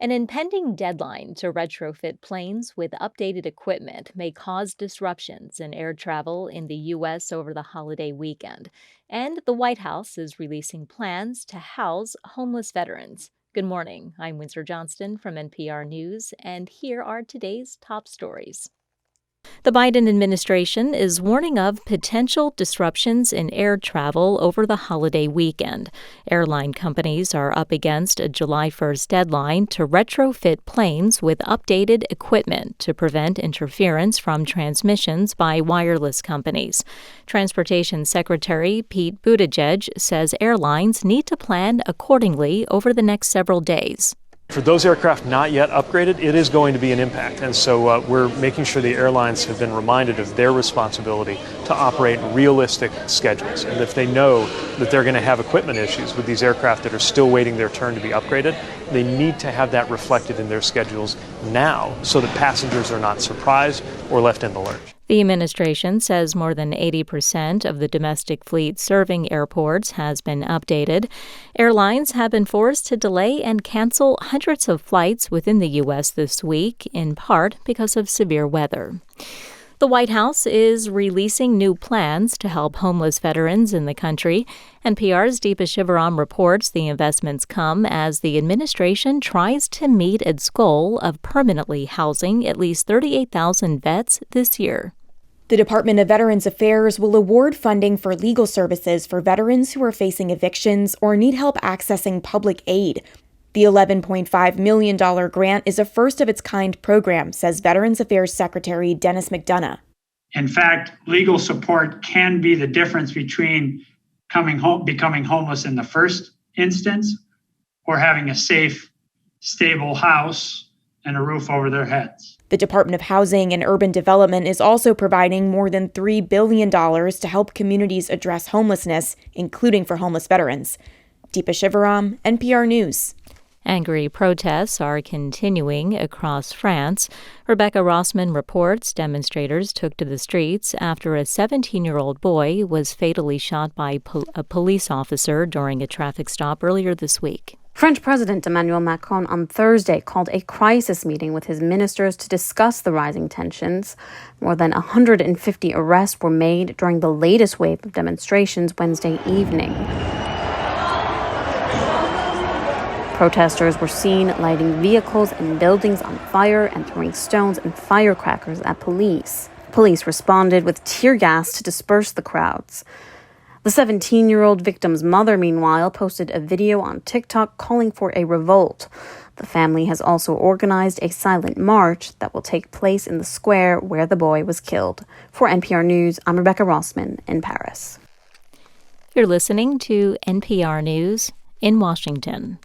An impending deadline to retrofit planes with updated equipment may cause disruptions in air travel in the U.S. over the holiday weekend. And the White House is releasing plans to house homeless veterans. Good morning. I'm Windsor Johnston from NPR News, and here are today's top stories. The Biden administration is warning of potential disruptions in air travel over the holiday weekend. Airline companies are up against a July 1st deadline to retrofit planes with updated equipment to prevent interference from transmissions by wireless companies. Transportation Secretary Pete Buttigieg says airlines need to plan accordingly over the next several days. For those aircraft not yet upgraded, it is going to be an impact. And so we're making sure the airlines have been reminded of their responsibility to operate realistic schedules. And if they know that they're going to have equipment issues with these aircraft that are still waiting their turn to be upgraded, they need to have that reflected in their schedules now so that passengers are not surprised or left in the lurch. The administration says more than 80% of the domestic fleet serving airports has been updated. Airlines have been forced to delay and cancel hundreds of flights within the U.S. this week, in part because of severe weather. The White House is releasing new plans to help homeless veterans in the country. NPR's Deepa Shivaram reports the investments come as the administration tries to meet its goal of permanently housing at least 38,000 vets this year. The Department of Veterans Affairs will award funding for legal services for veterans who are facing evictions or need help accessing public aid. The $11.5 million grant is a first-of-its-kind program, says Veterans Affairs Secretary Dennis McDonough. In fact, legal support can be the difference between becoming homeless in the first instance or having a safe, stable house and a roof over their heads. The Department of Housing and Urban Development is also providing more than $3 billion to help communities address homelessness, including for homeless veterans. Deepa Shivaram, NPR News. Angry protests are continuing across France. Rebecca Rossman reports demonstrators took to the streets after a 17-year-old boy was fatally shot by a police officer during a traffic stop earlier this week. French President Emmanuel Macron on Thursday called a crisis meeting with his ministers to discuss the rising tensions. More than 150 arrests were made during the latest wave of demonstrations Wednesday evening. Protesters were seen lighting vehicles and buildings on fire and throwing stones and firecrackers at police. Police responded with tear gas to disperse the crowds. The 17-year-old victim's mother, meanwhile, posted a video on TikTok calling for a revolt. The family has also organized a silent march that will take place in the square where the boy was killed. For NPR News, I'm Rebecca Rossman in Paris. You're listening to NPR News in Washington.